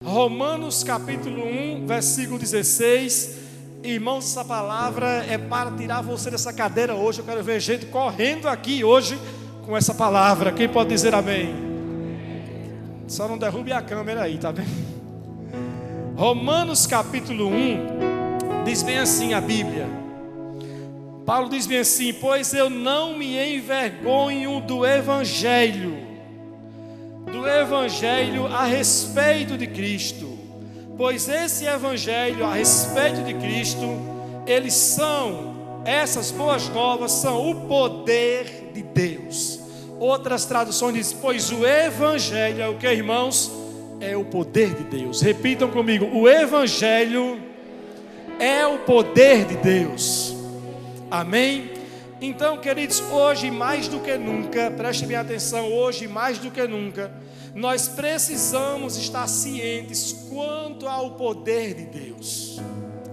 Romanos capítulo 1, versículo 16. Irmãos, essa palavra é para tirar você dessa cadeira hoje. Eu quero ver gente correndo aqui hoje com essa palavra. Quem pode dizer amém? Só não derrube a câmera aí, tá vendo? Romanos capítulo 1 diz bem assim a Bíblia. Paulo diz bem assim: pois eu não me envergonho do Evangelho a respeito de Cristo, pois esse Evangelho a respeito de Cristo, essas boas novas são o poder de Deus. Outras traduções dizem, pois o Evangelho é o que, irmãos? É o poder de Deus. Repitam comigo: o Evangelho é o poder de Deus. Amém? Então, queridos, hoje mais do que nunca, preste bem atenção, hoje mais do que nunca, nós precisamos estar cientes quanto ao poder de Deus.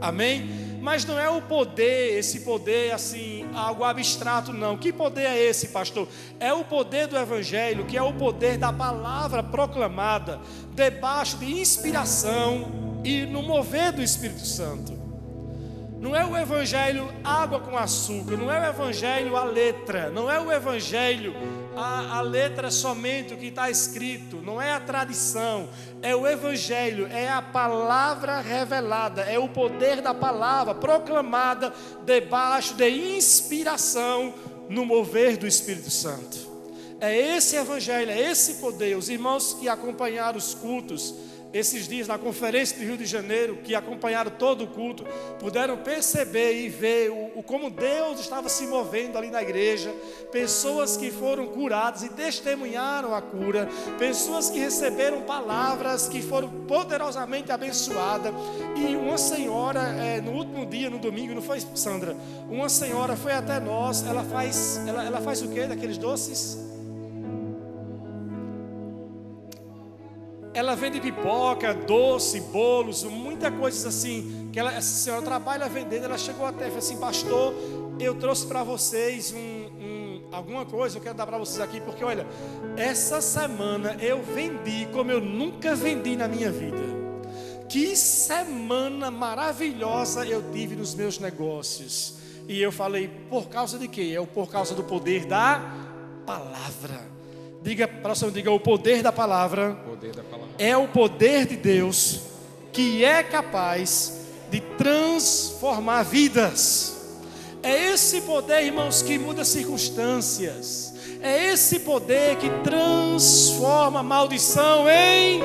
Amém? Mas não é o poder, esse poder assim, algo abstrato não. Que poder é esse, pastor? É o poder do Evangelho, que é o poder da palavra proclamada, debaixo de inspiração e no mover do Espírito Santo. Não é o Evangelho água com açúcar, não é o Evangelho a letra, não é o Evangelho a letra somente o que está escrito, não é a tradição, é o Evangelho, é a palavra revelada, é o poder da palavra proclamada debaixo de inspiração no mover do Espírito Santo. É esse Evangelho, é esse poder. Os irmãos que acompanharam os cultos esses dias na conferência do Rio de Janeiro, que acompanharam todo o culto, puderam perceber e ver como Deus estava se movendo ali na igreja. Pessoas que foram curadas e testemunharam a cura, pessoas que receberam palavras que foram poderosamente abençoadas. E uma senhora, no último dia, no domingo, não foi, Sandra? Uma senhora foi até nós. Ela faz o que daqueles doces? Ela vende pipoca, doce, bolos, muita coisa assim, que essa senhora trabalha vendendo. Ela chegou até e falou assim: pastor, eu trouxe para vocês alguma coisa, eu quero dar para vocês aqui, porque olha, essa semana eu vendi como eu nunca vendi na minha vida. Que semana maravilhosa eu tive nos meus negócios. E eu falei, por causa de quê? Por causa do poder da palavra. Diga, o poder da palavra, é o poder de Deus que é capaz de transformar vidas. É esse poder, irmãos, que muda circunstâncias. É esse poder que transforma maldição em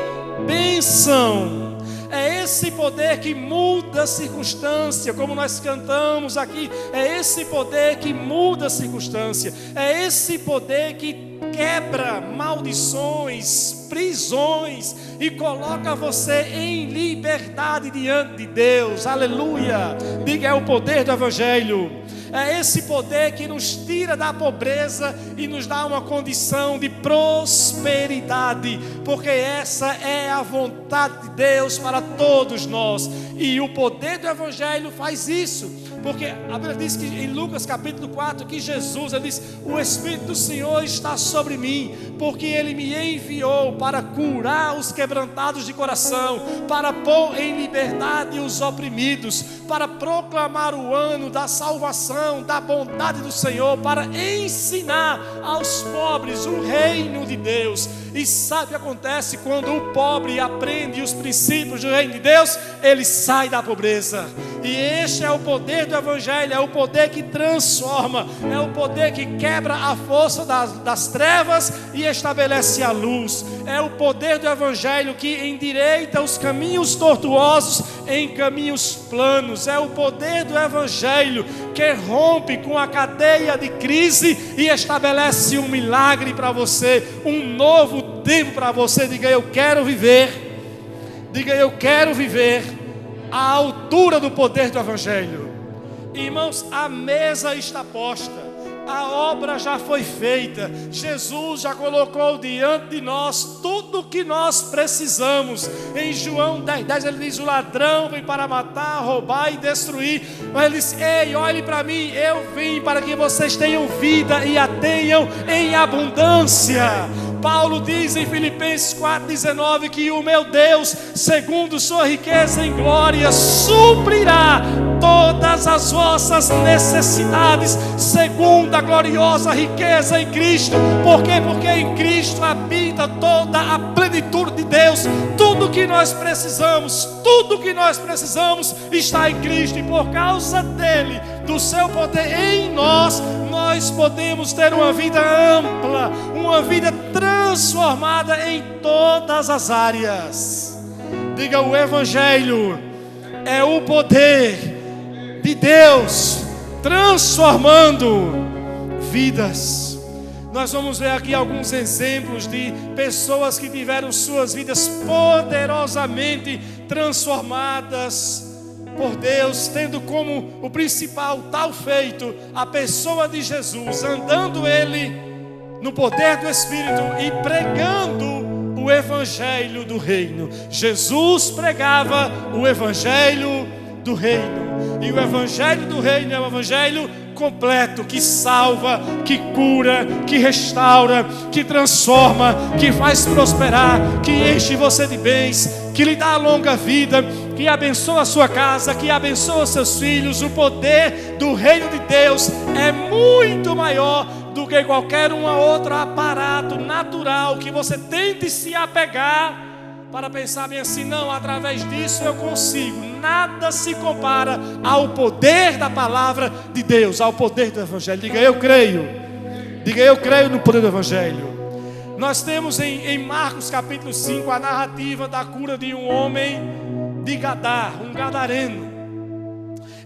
bênção. É esse poder que muda a circunstância, como nós cantamos aqui. É esse poder que muda a circunstância. É esse poder que quebra maldições, prisões e coloca você em liberdade diante de Deus. Aleluia! Diga, é o poder do Evangelho. É esse poder que nos tira da pobreza e nos dá uma condição de prosperidade, porque essa é a vontade de Deus para todos nós. E o poder do Evangelho faz isso, porque a Bíblia diz que em Lucas capítulo 4, que Jesus, ele diz: o Espírito do Senhor está sobre mim, porque Ele me enviou para curar os quebrantados de coração, para pôr em liberdade os oprimidos, para proclamar o ano da salvação, da bondade do Senhor, para ensinar aos pobres o reino de Deus. E sabe o que acontece quando o pobre aprende os princípios do reino de Deus? Ele sai da pobreza. E este é o poder do Evangelho, é o poder que transforma, é o poder que quebra a força das trevas e estabelece a luz. É o poder do Evangelho que endireita os caminhos tortuosos em caminhos planos. É o poder do Evangelho que rompe com a cadeia de crise e estabelece um milagre para você, um novo tempo para você. Diga, eu quero viver. Diga, eu quero viver à altura do poder do Evangelho. Irmãos, a mesa está posta, a obra já foi feita. Jesus já colocou diante de nós tudo o que nós precisamos. Em João 10:10 ele diz: o ladrão vem para matar, roubar e destruir, mas ele diz: ei, olhe para mim, eu vim para que vocês tenham vida e a tenham em abundância. Paulo diz em Filipenses 4,19 que o meu Deus, segundo sua riqueza em glória, suprirá todas as vossas necessidades, segundo a gloriosa riqueza em Cristo. Por quê? Porque em Cristo habita toda a plenitude de Deus. Tudo que nós precisamos está em Cristo, e por causa dele, do seu poder em nós, nós podemos ter uma vida ampla, uma vida transformada em todas as áreas. Diga: o Evangelho é o poder de Deus transformando vidas. Nós vamos ver aqui alguns exemplos de pessoas que tiveram suas vidas poderosamente transformadas por Deus, tendo como o principal tal feito a pessoa de Jesus, andando ele no poder do Espírito e pregando o Evangelho do Reino. Jesus pregava o Evangelho do Reino, e o Evangelho do Reino é o Evangelho completo, que salva, que cura, que restaura, que transforma, que faz prosperar, que enche você de bens, que lhe dá longa vida, que abençoa a sua casa, que abençoa seus filhos. O poder do reino de Deus é muito maior do que qualquer outro aparato natural que você tente se apegar para pensar bem assim: não, através disso eu consigo. Nada se compara ao poder da palavra de Deus, ao poder do Evangelho. Diga: eu creio. Diga: eu creio no poder do Evangelho. Nós temos em Marcos capítulo 5 a narrativa da cura de um homem de Gadar, um gadareno.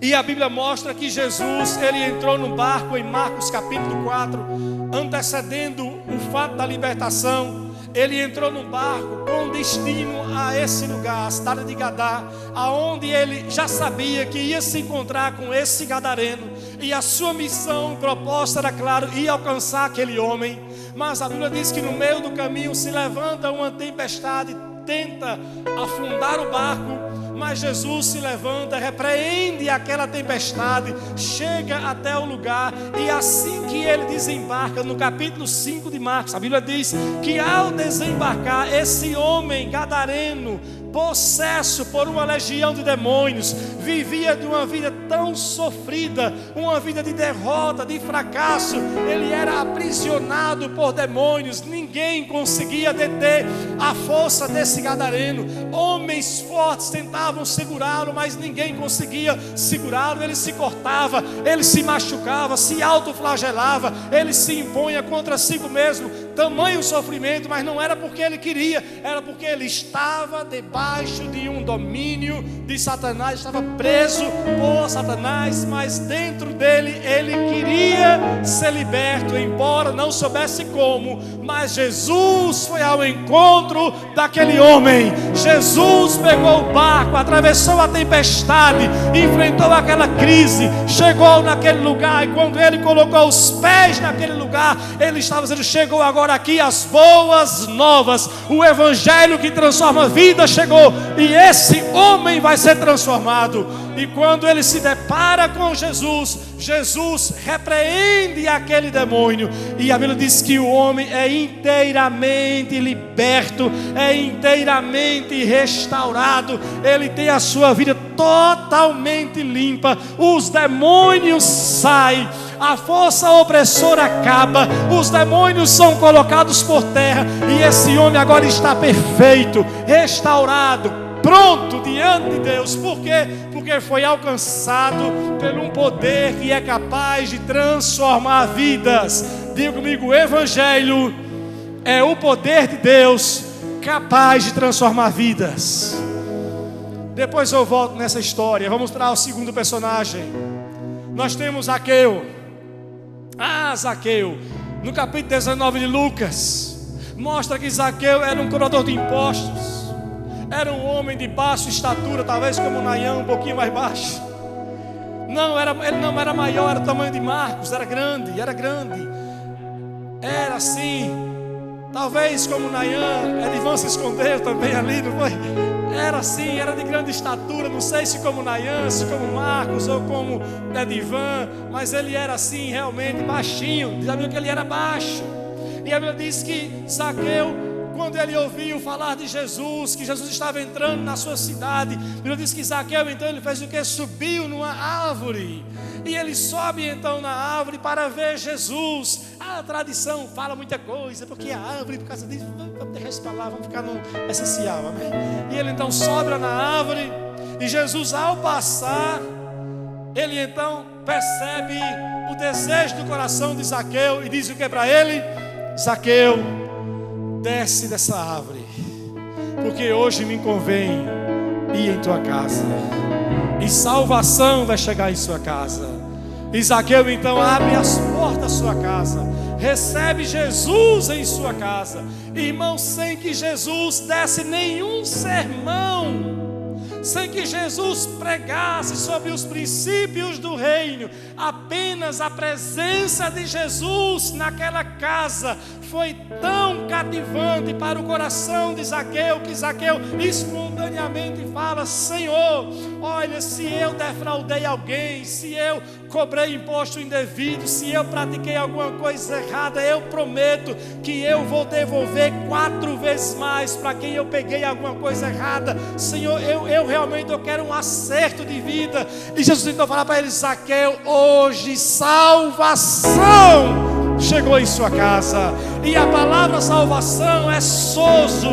E a Bíblia mostra que Jesus, ele entrou no barco em Marcos capítulo 4, antecedendo o fato da libertação. Ele entrou no barco com destino a esse lugar, a cidade de Gadar, aonde ele já sabia que ia se encontrar com esse gadareno, e a sua missão proposta era, claro, ir alcançar aquele homem. Mas a Bíblia diz que no meio do caminho se levanta uma tempestade, tenta afundar o barco, mas Jesus se levanta, repreende aquela tempestade, chega até o lugar, e assim que ele desembarca, no capítulo 5 de Marcos, a Bíblia diz que ao desembarcar, esse homem gadareno, possesso por uma legião de demônios, vivia de uma vida tão sofrida, uma vida de derrota, de fracasso. Ele era aprisionado por demônios, ninguém conseguia deter a força desse gadareno. Homens fortes tentavam segurá-lo, mas ninguém conseguia segurá-lo. Ele se cortava, ele se machucava, se autoflagelava, ele se impunha contra si mesmo, tamanho sofrimento. Mas não era porque ele queria, era porque ele estava debaixo de um domínio de Satanás, estava preso por Satanás, mas dentro dele ele queria ser liberto, embora não soubesse como. Mas Jesus foi ao encontro daquele homem. Jesus pegou o barco, atravessou a tempestade, enfrentou aquela crise, chegou naquele lugar, e quando ele colocou os pés naquele lugar, ele estava dizendo: chegou agora aqui as boas novas, o Evangelho que transforma a vida chegou, e esse homem vai ser transformado. E quando ele se depara com Jesus, Jesus repreende aquele demônio, e a Bíblia diz que o homem é inteiramente liberto, é inteiramente restaurado, ele tem a sua vida totalmente limpa, os demônios saem, a força opressora acaba, os demônios são colocados por terra, e esse homem agora está perfeito, restaurado, pronto diante de Deus. Por quê? Porque foi alcançado por um poder que é capaz de transformar vidas. Diga comigo: o Evangelho é o poder de Deus capaz de transformar vidas. Depois eu volto nessa história. Vamos para o segundo personagem. Nós temos Zaqueu. Zaqueu, no capítulo 19 de Lucas, mostra que Zaqueu era um cobrador de impostos. Era um homem de baixa estatura, talvez como Nayã, um pouquinho mais baixo. Ele não era maior, era o tamanho de Marcos, era grande. Era assim, talvez como Nayã. Edivan se escondeu também ali, não foi? Era assim, era de grande estatura, não sei se como Nayã, se como Marcos ou como Edivan, mas ele era assim, realmente baixinho. Já viu que ele era baixo? E a Bíblia diz que Zaqueu, quando ele ouviu falar de Jesus, que Jesus estava entrando na sua cidade, a Bíblia diz que Zaqueu então ele fez o que? Subiu numa árvore. E ele sobe então na árvore para ver Jesus. A tradição fala muita coisa, porque a árvore, por causa disso, vamos deixar isso para lá, vamos ficar no essencial, amém? E ele então sobe na árvore, e Jesus ao passar, ele então percebe o desejo do coração de Zaqueu, e diz o que para ele? Zaqueu, desce dessa árvore, porque hoje me convém ir em tua casa, e salvação vai chegar em sua casa. E Zaqueu então abre as portas da sua casa, recebe Jesus em sua casa. Irmão, sem que Jesus desse nenhum sermão, sem que Jesus pregasse sobre os princípios do reino, apenas a presença de Jesus naquela casa foi tão cativante para o coração de Zaqueu, que Zaqueu espontaneamente fala: Senhor, olha, se eu defraudei alguém, se eu cobrei imposto indevido, se eu pratiquei alguma coisa errada, eu prometo que eu vou devolver 4 vezes mais para quem eu peguei alguma coisa errada. Senhor, eu realmente quero um acerto de vida. E Jesus então fala para ele: Zaqueu, hoje salvação chegou em sua casa. E a palavra salvação é sozo,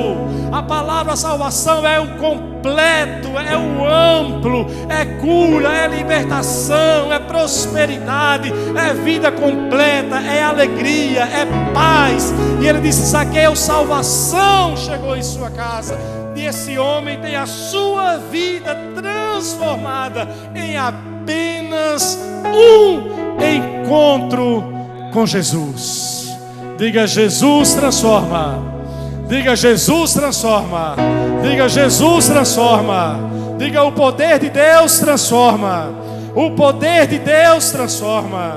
a palavra salvação é o completo, é o amplo, é cura, é libertação, é prosperidade, é vida completa, é alegria, é paz. E ele disse: Zaqueu, salvação chegou em sua casa. E esse homem tem a sua vida transformada em apenas um encontro com Jesus. Diga: Jesus transforma. Diga: Jesus transforma. Diga: Jesus transforma. Diga: o poder de Deus transforma. O poder de Deus transforma.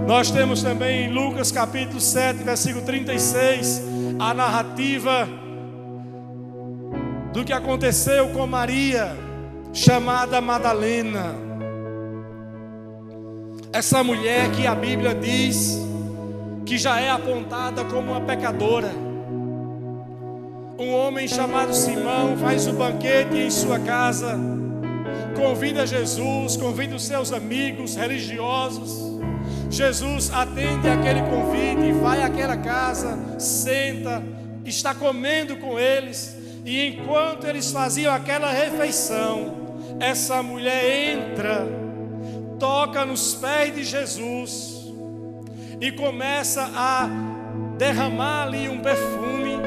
Nós temos também em Lucas capítulo 7, versículo 36, a narrativa do que aconteceu com Maria, chamada Madalena. Essa mulher que a Bíblia diz que já é apontada como uma pecadora. Um homem chamado Simão faz um banquete em sua casa, convida Jesus, convida os seus amigos religiosos. Jesus atende aquele convite, vai àquela casa, senta, está comendo com eles. E enquanto eles faziam aquela refeição, essa mulher entra, toca nos pés de Jesus e começa a derramar ali um perfume.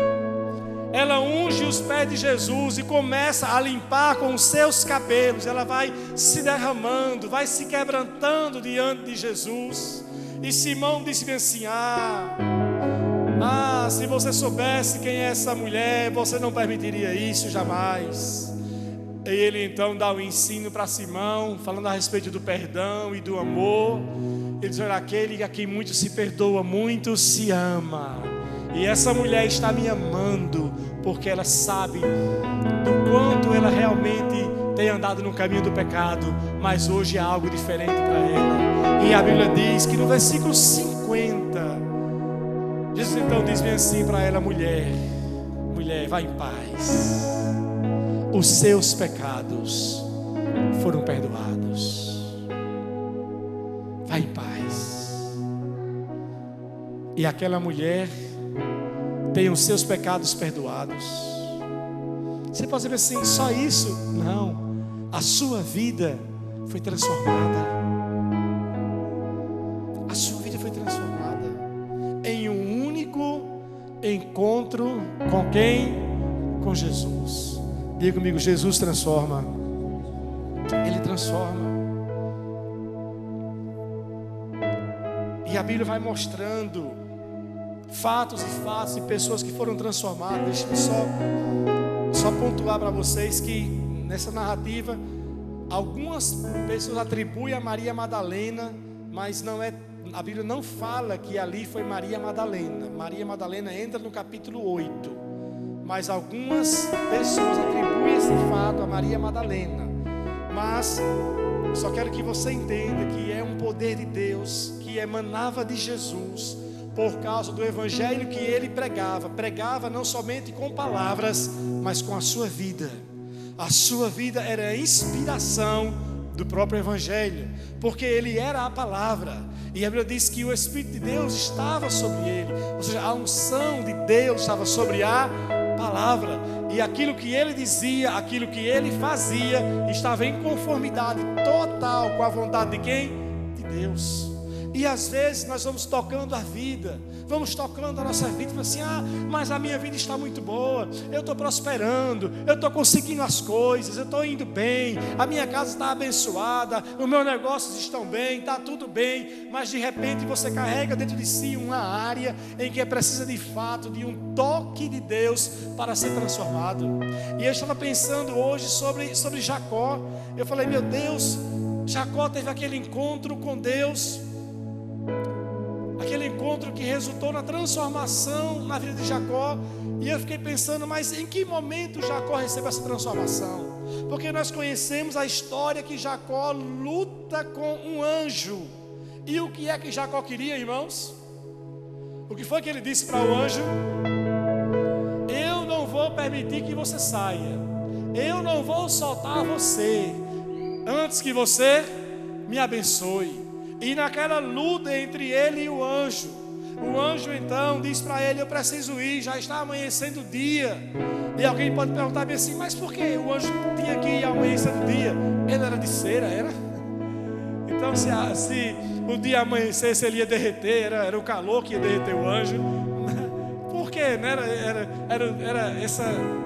Ela unge os pés de Jesus e começa a limpar com os seus cabelos. Ela vai se derramando, vai se quebrantando diante de Jesus. E Simão disse assim: se você soubesse quem é essa mulher, você não permitiria isso jamais. E ele então dá um ensino para Simão, falando a respeito do perdão e do amor. Ele diz: olha, aquele a quem muito se perdoa, muito se ama. E essa mulher está me amando, porque ela sabe do quanto ela realmente tem andado no caminho do pecado, mas hoje há algo diferente para ela. E a Bíblia diz que no versículo 50, Jesus então diz bem assim para ela: mulher, vai em paz, os seus pecados foram perdoados. Vai em paz. E aquela mulher tem os seus pecados perdoados. Você pode dizer assim: só isso? Não, a sua vida foi transformada. A sua vida foi transformada em um único encontro com quem? Com Jesus. Diga comigo: Jesus transforma. Ele transforma. E a Bíblia vai mostrando fatos e fatos de pessoas que foram transformadas. Deixa eu só pontuar para vocês que nessa narrativa algumas pessoas atribuem a Maria Madalena, mas não é, a Bíblia não fala que ali foi Maria Madalena. Maria Madalena entra no capítulo 8, mas algumas pessoas atribuem esse fato a Maria Madalena. Mas só quero que você entenda que é um poder de Deus que emanava de Jesus por causa do evangelho que ele pregava. Pregava não somente com palavras, mas com a sua vida. A sua vida era a inspiração do próprio evangelho, porque ele era a palavra. E a Bíblia diz que o Espírito de Deus estava sobre ele, ou seja, a unção de Deus estava sobre a palavra. E aquilo que ele dizia, aquilo que ele fazia, estava em conformidade total com a vontade de quem? De Deus. E às vezes nós vamos tocando a vida, vamos tocando a nossa vida, e assim, mas a minha vida está muito boa, eu estou prosperando, eu estou conseguindo as coisas, eu estou indo bem, a minha casa está abençoada, os meus negócios estão bem, está tudo bem. Mas de repente você carrega dentro de si uma área em que precisa de fato de um toque de Deus para ser transformado. E eu estava pensando hoje sobre Jacó. Eu falei, meu Deus, Jacó teve aquele encontro com Deus, aquele encontro que resultou na transformação na vida de Jacó. E eu fiquei pensando, mas em que momento Jacó recebeu essa transformação? Porque nós conhecemos a história que Jacó luta com um anjo. E o que é que Jacó queria, irmãos? O que foi que ele disse para o anjo? Eu não vou permitir que você saia, eu não vou soltar você antes que você me abençoe. E naquela luta entre ele e o anjo então diz para ele, eu preciso ir, já está amanhecendo o dia. E alguém pode perguntar bem assim, mas por que o anjo tinha que ir amanhecendo o dia? Ele era de cera, era? Então se o dia amanhecesse ele ia derreter, era o calor que ia derreter o anjo. Por quê? Né? Era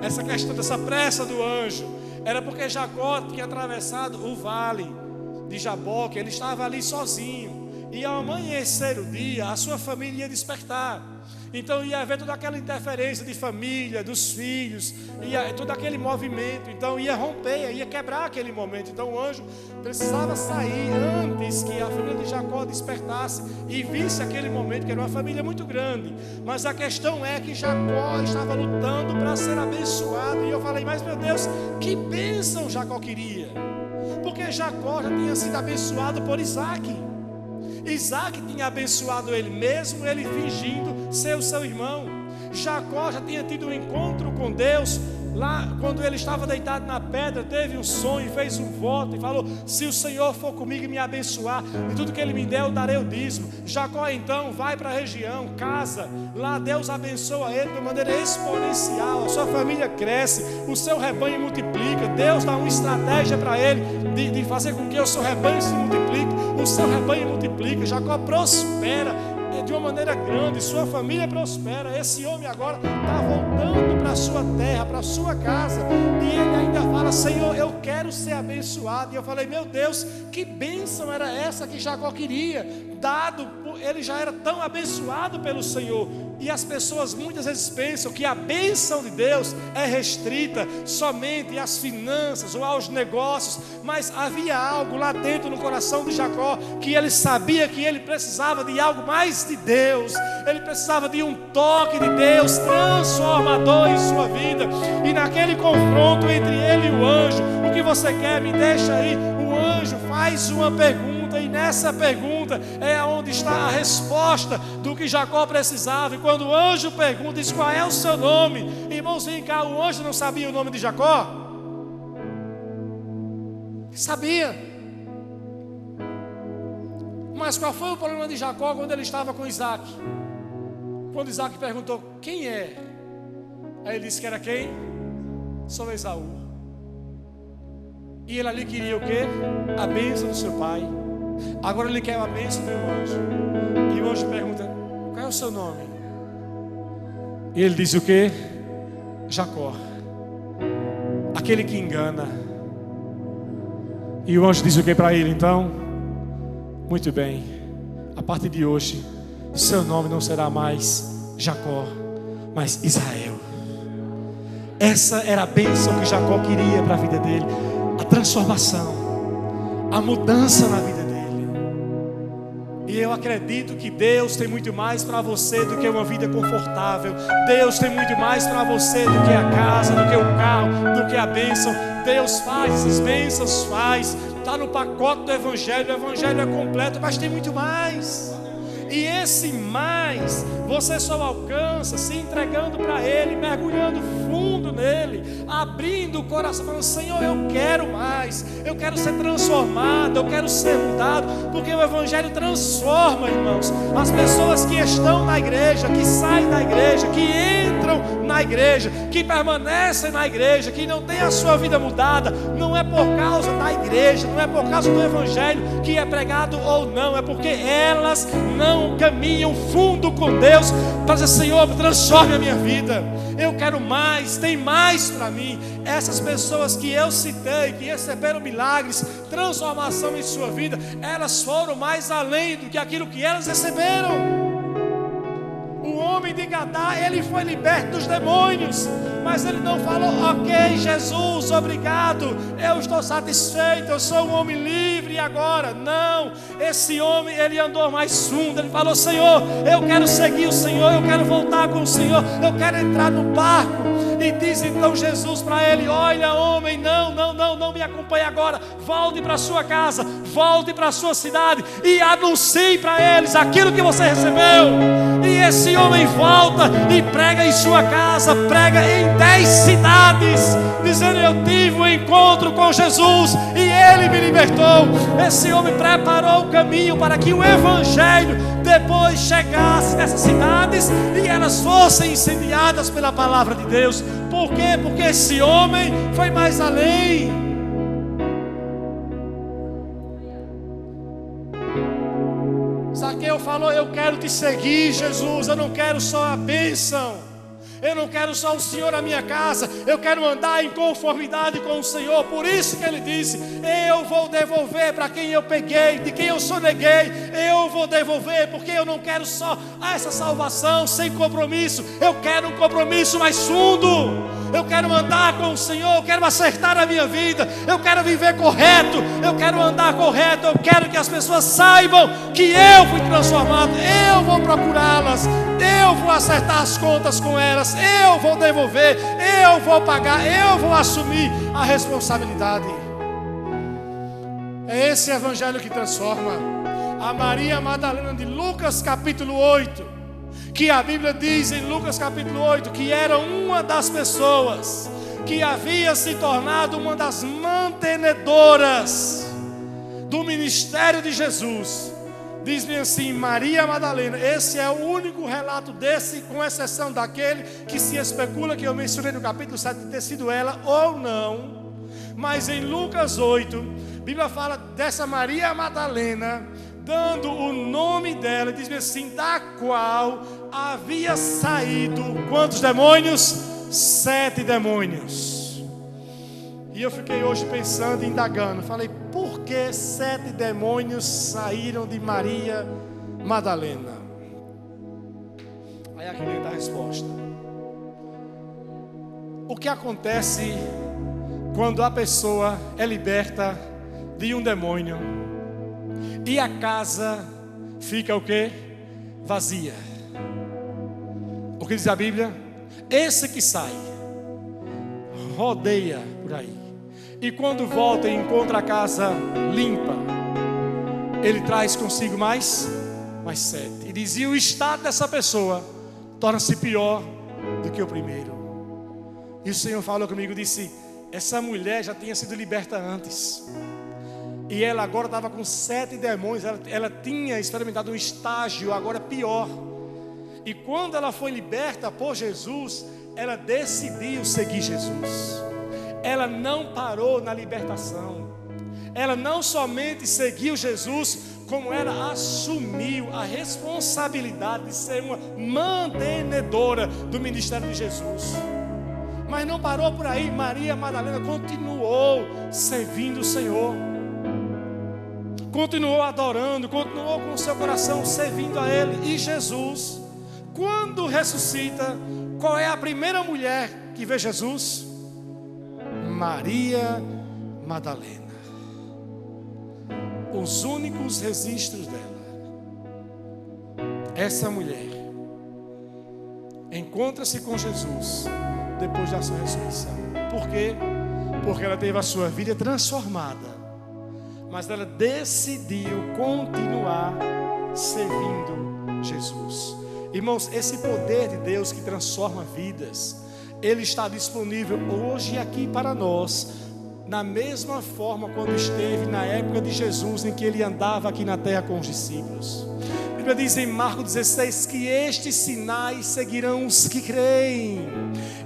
essa questão dessa pressa do anjo. Era porque Jacó tinha atravessado o vale de Jaboque, ele estava ali sozinho, e ao amanhecer o dia, a sua família ia despertar. Então ia haver toda aquela interferência de família, dos filhos, ia todo aquele movimento. Então ia romper, ia quebrar aquele momento. Então o anjo precisava sair antes que a família de Jacó despertasse e visse aquele momento, que era uma família muito grande. Mas a questão é que Jacó estava lutando para ser abençoado. E eu falei, mas meu Deus, que bênção Jacó queria, porque Jacó já tinha sido abençoado por Isaac. Isaac tinha abençoado ele, mesmo ele fingindo ser o seu irmão. Jacó já tinha tido um encontro com Deus. Lá, quando ele estava deitado na pedra, teve um sonho, fez um voto e falou, se o Senhor for comigo e me abençoar, de tudo que ele me der eu darei o dízimo. Jacó então vai para a região, casa, lá Deus abençoa ele de maneira exponencial, a sua família cresce, o seu rebanho multiplica. Deus dá uma estratégia para ele de fazer com que o seu rebanho se multiplique. O seu rebanho multiplica, Jacó prospera de uma maneira grande, sua família prospera. Esse homem agora está voltando para a sua terra, para a sua casa, e ele ainda fala, Senhor, eu quero ser abençoado. E eu falei, meu Deus, que bênção era essa que Jacó queria, ele já era tão abençoado pelo Senhor. E as pessoas muitas vezes pensam que a bênção de Deus é restrita somente às finanças ou aos negócios, mas havia algo lá dentro no coração de Jacó, que ele sabia que ele precisava de algo mais de Deus, ele precisava de um toque de Deus transformador em sua vida. E naquele confronto entre ele e o anjo, o que você quer, me deixa aí. O anjo faz uma pergunta, e nessa pergunta é onde está a resposta do que Jacó precisava. E quando o anjo pergunta, diz, qual é o seu nome? Irmãos, vem cá, o anjo não sabia o nome de Jacó? Sabia. Mas qual foi o problema de Jacó quando ele estava com Isaac? Quando Isaac perguntou, quem é? Aí ele disse que era quem? Sou Esaú. E ele ali queria o quê? A bênção do seu pai. Agora ele quer a bênção do anjo. E o anjo pergunta, qual é o seu nome? E ele diz o quê? Jacó, aquele que engana. E o anjo diz o que para ele então? Muito bem, a partir de hoje seu nome não será mais Jacó, mas Israel. Essa era a bênção que Jacó queria para a vida dele, a transformação, a mudança na vida dele. E eu acredito que Deus tem muito mais para você do que uma vida confortável. Deus tem muito mais para você do que a casa, do que o carro, do que a bênção. Deus faz essas bênçãos, faz. Está no pacote do Evangelho. O Evangelho é completo, mas tem muito mais. E esse mais você só alcança se entregando para Ele, mergulhando fundo nele, abrindo o coração, falando: Senhor, eu quero mais, eu quero ser transformado, eu quero ser mudado, porque o Evangelho transforma, irmãos. As pessoas que estão na igreja, que saem da igreja, que entram na igreja, que permanecem na igreja, que não têm a sua vida mudada, não é por causa da igreja, não é por causa do Evangelho que é pregado ou não, é porque elas não caminham fundo com Deus para dizer: Senhor, transforme a minha vida, eu quero mais, tem mais para mim. Essas pessoas que eu citei, que receberam milagres, transformação em sua vida, elas foram mais além do que aquilo que elas receberam. O homem de Gadá, ele foi liberto dos demônios, mas ele não falou: ok, Jesus, obrigado, eu estou satisfeito, eu sou um homem livre agora. Não, esse homem, ele andou mais fundo, ele falou: Senhor, eu quero seguir o Senhor, eu quero voltar com o Senhor, eu quero entrar no barco. E diz então Jesus para ele: olha, homem, não me acompanhe agora, volte para a sua casa, volte para a sua cidade e anuncie para eles aquilo que você recebeu. E esse homem volta e prega em sua casa, prega em 10 cidades, dizendo: eu tive um encontro com Jesus e Ele me libertou. Esse homem preparou o caminho para que o Evangelho depois chegasse nessas cidades e elas fossem incendiadas pela palavra de Deus. Por quê? Porque esse homem foi mais além. Zaqueu falou: eu quero te seguir, Jesus, eu não quero só a bênção, eu não quero só o Senhor na minha casa, eu quero andar em conformidade com o Senhor. Por isso que ele disse: eu vou devolver para quem eu peguei, de quem eu soneguei, eu vou devolver, porque eu não quero só essa salvação sem compromisso, eu quero um compromisso mais fundo. Eu quero andar com o Senhor, eu quero acertar a minha vida, eu quero viver correto, eu quero andar correto, eu quero que as pessoas saibam que eu fui transformado, eu vou procurá-las, eu vou acertar as contas com elas, eu vou devolver, eu vou pagar, eu vou assumir a responsabilidade. É esse Evangelho que transforma. A Maria Madalena de Lucas capítulo 8, que a Bíblia diz em Lucas capítulo 8 que era uma das pessoas que havia se tornado uma das mantenedoras do ministério de Jesus. Diz-me assim: Maria Madalena. Esse é o único relato desse, com exceção daquele que se especula que eu mencionei no capítulo 7 de ter sido ela ou não. Mas em Lucas 8, a Bíblia fala dessa Maria Madalena, dando o nome dela, diz assim: da qual havia saído quantos demônios? 7 demônios. E eu fiquei hoje pensando, indagando, falei: por que 7 demônios saíram de Maria Madalena? Aí aqui dentro a resposta. O que acontece quando a pessoa é liberta de um demônio e a casa fica o quê? Vazia. O que diz a Bíblia? Esse que sai, rodeia por aí, e quando volta e encontra a casa limpa, ele traz consigo mais 7. E dizia: o estado dessa pessoa torna-se pior do que o primeiro. E o Senhor falou comigo, disse: essa mulher já tinha sido liberta antes, e ela agora estava com 7 demônios. Ela tinha experimentado um estágio agora pior. E quando ela foi liberta por Jesus, ela decidiu seguir Jesus. Ela não parou na libertação. Ela não somente seguiu Jesus, como ela assumiu a responsabilidade de ser uma mantenedora do ministério de Jesus. Mas não parou por aí. Maria Madalena continuou servindo o Senhor, continuou adorando, continuou com o seu coração servindo a Ele. E Jesus, quando ressuscita, qual é a primeira mulher que vê Jesus? Maria Madalena. Os únicos registros dela. Essa mulher encontra-se com Jesus depois da sua ressurreição. Por quê? Porque ela teve a sua vida transformada, mas ela decidiu continuar servindo Jesus. Irmãos, esse poder de Deus que transforma vidas, ele está disponível hoje aqui para nós, na mesma forma quando esteve na época de Jesus, em que ele andava aqui na terra com os discípulos. A Bíblia diz em Marcos 16 que estes sinais seguirão os que creem,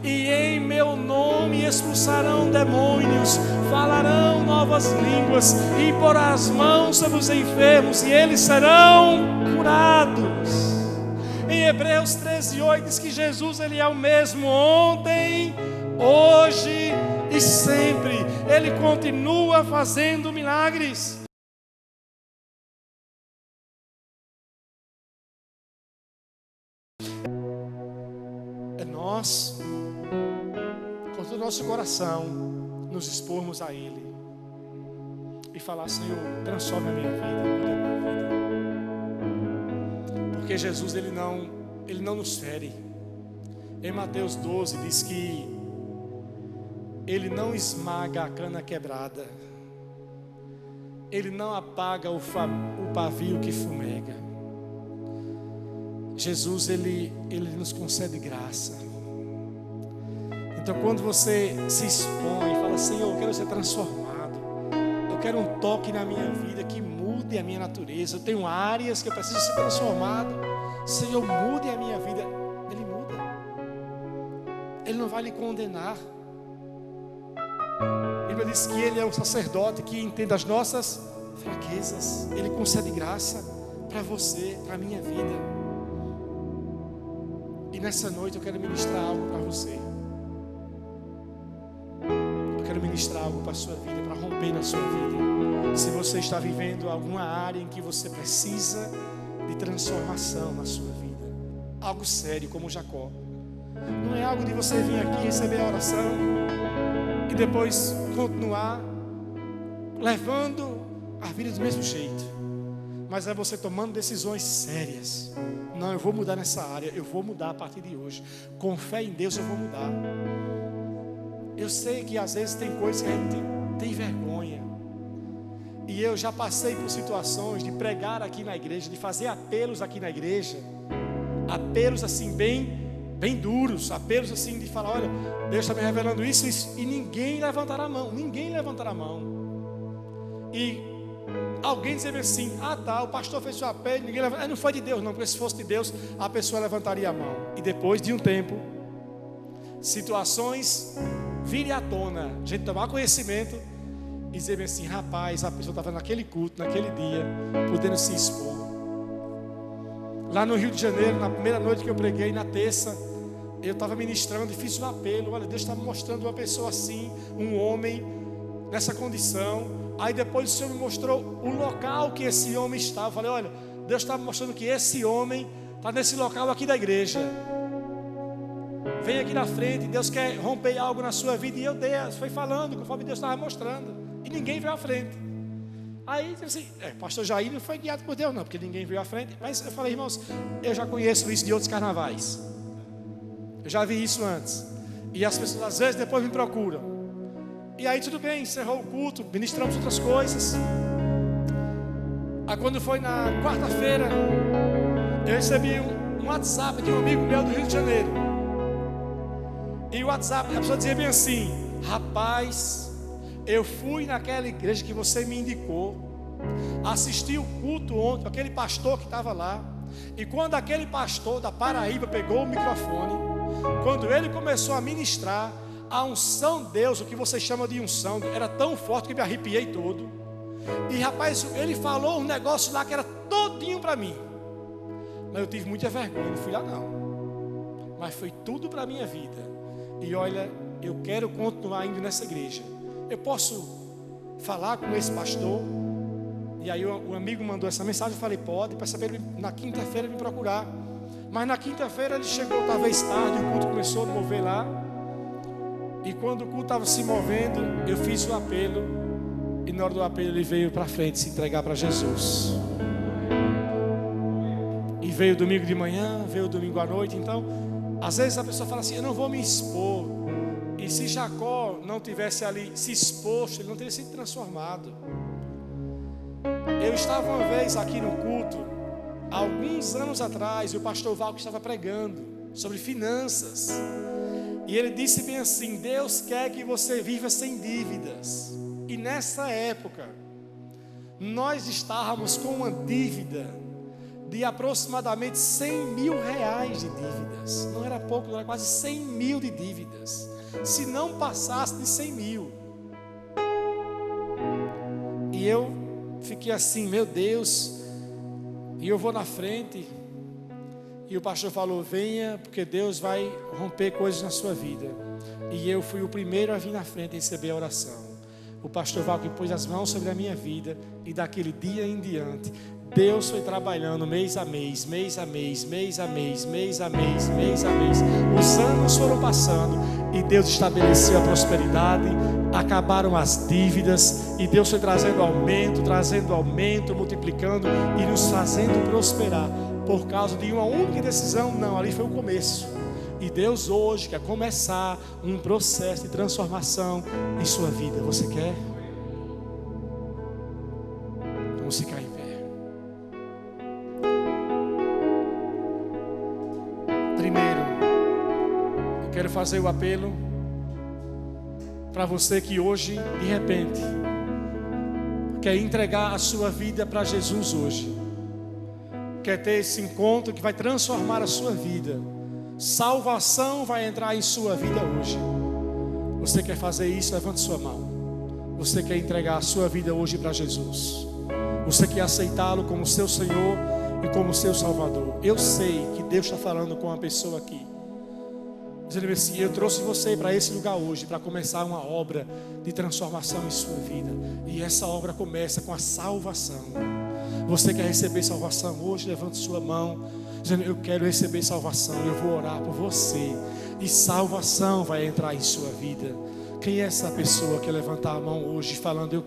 e em meu nome expulsarão demônios, falarão novas línguas, e porão as mãos sobre os enfermos, e eles serão curados. Em Hebreus 13:8 diz que Jesus, ele é o mesmo ontem, hoje e sempre. Ele continua fazendo milagres. É nós, com todo o nosso coração, nos expormos a Ele e falar: Senhor, transforma a minha vida, muda a minha vida. Porque Jesus, ele não nos fere. Em Mateus 12 diz que ele não esmaga a cana quebrada, ele não apaga o pavio que fumega. Jesus, ele nos concede graça. Então, quando você se expõe e fala: Senhor, eu quero ser transformado, eu quero um toque na minha vida que mude a minha natureza, eu tenho áreas que eu preciso ser transformado, Senhor, mude a minha vida. Ele muda, ele não vai lhe condenar. A Bíblia diz que ele é um sacerdote que entende as nossas fraquezas, ele concede graça para você, para a minha vida. E nessa noite eu quero ministrar algo para você. Eu quero ministrar algo para a sua vida, para romper na sua vida. Se você está vivendo alguma área em que você precisa de transformação na sua vida, algo sério como Jacó. Não é algo de você vir aqui receber a oração e depois continuar levando a vida do mesmo jeito. Mas é você tomando decisões sérias. Não, eu vou mudar nessa área, eu vou mudar a partir de hoje. Com fé em Deus eu vou mudar. Eu sei que às vezes tem coisas que a gente tem vergonha. E eu já passei por situações de pregar aqui na igreja, de fazer apelos aqui na igreja. Apelos assim bem duros, apelos assim de falar: olha, Deus está me revelando isso, e ninguém levantará a mão, e alguém dizer assim: ah tá, o pastor fez seu apelo, ninguém levantou. Não foi de Deus não, porque se fosse de Deus, a pessoa levantaria a mão. E depois de um tempo, situações virem à tona, a gente tomar conhecimento e dizer assim: rapaz, a pessoa estava naquele culto, naquele dia, podendo se expor. Lá no Rio de Janeiro, na primeira noite que eu preguei, na terça, eu estava ministrando e fiz um apelo. Olha, Deus está me mostrando uma pessoa assim, um homem nessa condição. Aí depois o Senhor me mostrou o local que esse homem estava. Eu falei: olha, Deus está me mostrando que esse homem está nesse local aqui da igreja. Vem aqui na frente, Deus quer romper algo na sua vida. E eu fui falando conforme Deus estava mostrando, e ninguém veio à frente. Aí assim, pastor Jair não foi guiado por Deus não, porque ninguém veio à frente. Mas eu falei: irmãos, eu já conheço isso de outros carnavais, eu já vi isso antes. E as pessoas às vezes depois me procuram. E aí tudo bem, encerrou o culto, ministramos outras coisas. Aí quando foi na quarta-feira, eu recebi um WhatsApp de um amigo meu do Rio de Janeiro. E o WhatsApp, a pessoa dizia bem assim: rapaz, eu fui naquela igreja que você me indicou, assisti o culto ontem, aquele pastor que estava lá. E quando aquele pastor da Paraíba pegou o microfone, quando ele começou a ministrar, a unção de Deus, o que você chama de unção, era tão forte que me arrepiei todo. E rapaz, ele falou um negócio lá que era todinho para mim. Mas eu tive muita vergonha, não fui lá não. Mas foi tudo para a minha vida. E olha, eu quero continuar indo nessa igreja. Eu posso falar com esse pastor? E aí o amigo mandou essa mensagem, eu falei: pode, para saber ele na quinta-feira me procurar. Mas na quinta-feira ele chegou talvez tarde, o culto começou a mover lá. E quando o culto estava se movendo, eu fiz o apelo. E na hora do apelo ele veio para frente se entregar para Jesus. E veio domingo de manhã, veio domingo à noite. Então, às vezes a pessoa fala assim: eu não vou me expor. E se Jacó não tivesse ali se exposto, ele não teria sido transformado. Eu estava uma vez aqui no culto, alguns anos atrás, o pastor Val estava pregando sobre finanças. E ele disse bem assim: Deus quer que você viva sem dívidas. E nessa época, nós estávamos com uma dívida de aproximadamente 100 mil reais de dívidas. Não era pouco, era quase 100 mil de dívidas. Se não passasse de 100 mil. E eu fiquei assim, meu Deus. E eu vou na frente. E o pastor falou: venha, porque Deus vai romper coisas na sua vida. E eu fui o primeiro a vir na frente e receber a oração. O pastor Valque pôs as mãos sobre a minha vida. E daquele dia em diante, Deus foi trabalhando mês a mês, mês a mês, mês a mês, mês a mês, mês a mês. Os anos foram passando e Deus estabeleceu a prosperidade. Acabaram as dívidas e Deus foi trazendo aumento, multiplicando e nos fazendo prosperar. Por causa de uma única decisão, não, ali foi o começo. E Deus hoje quer começar um processo de transformação em sua vida. Você quer? Vamos ficar em pé. Primeiro, eu quero fazer o apelo para você que hoje, de repente, quer entregar a sua vida para Jesus hoje. Quer ter esse encontro que vai transformar a sua vida. Salvação vai entrar em sua vida hoje. Você quer fazer isso? Levante sua mão. Você quer entregar a sua vida hoje para Jesus? Você quer aceitá-lo como seu Senhor e como seu Salvador? Eu sei que Deus está falando com uma pessoa aqui, dizendo assim: eu trouxe você para esse lugar hoje para começar uma obra de transformação em sua vida. E essa obra começa com a salvação. Você quer receber salvação hoje? Levante sua mão, dizendo: eu quero receber salvação. Eu vou orar por você e salvação vai entrar em sua vida. Quem é essa pessoa que levantar a mão hoje falando: eu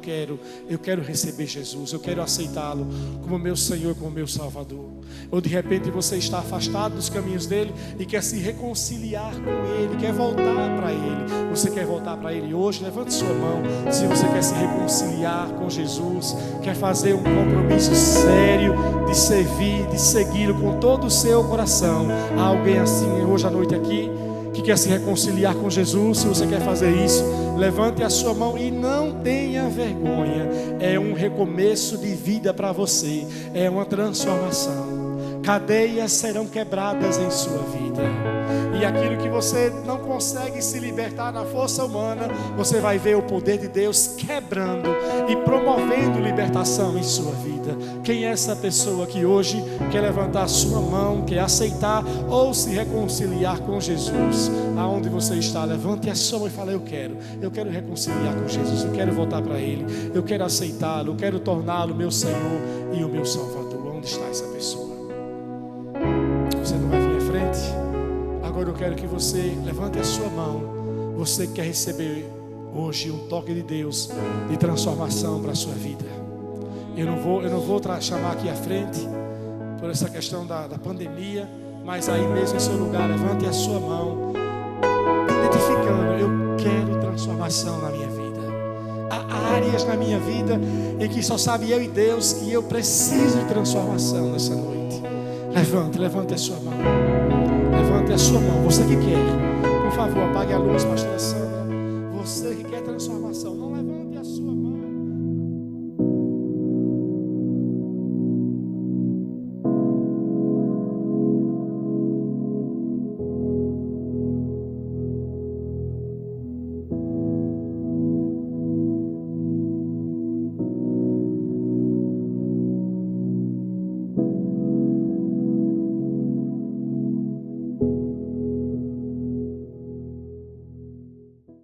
quero receber Jesus, eu quero aceitá-lo como meu Senhor, como meu Salvador? Ou de repente você está afastado dos caminhos dele e quer se reconciliar com ele, quer voltar para ele. Você quer voltar para ele hoje? Levante sua mão. Se você quer se reconciliar com Jesus, quer fazer um compromisso sério de servir, de segui-lo com todo o seu coração. Há alguém assim hoje à noite aqui que quer se reconciliar com Jesus? Se você quer fazer isso, levante a sua mão e não tenha vergonha. É um recomeço de vida para você, é uma transformação. Cadeias serão quebradas em sua vida, e aquilo que você não consegue se libertar na força humana, você vai ver o poder de Deus quebrando e promovendo libertação em sua vida. Quem é essa pessoa que hoje quer levantar a sua mão, quer aceitar ou se reconciliar com Jesus? Aonde você está, levante a sua mão e fale: eu quero reconciliar com Jesus, eu quero voltar para Ele, eu quero aceitá-lo, eu quero torná-lo meu Senhor e o meu Salvador. Onde está essa pessoa? Você não vai vir à frente? Agora eu quero que você levante a sua mão. Você que quer receber hoje um toque de Deus de transformação para a sua vida. Eu não vou chamar aqui à frente por essa questão da pandemia, mas aí mesmo em seu lugar, levante a sua mão, identificando: eu quero transformação na minha vida. Há áreas na minha vida em que só sabe eu e Deus que eu preciso de transformação nessa noite. Levante a sua mão. Levante a sua mão. Você que quer, por favor, apague a luz, pastora Sandra. Você que quer transformação, não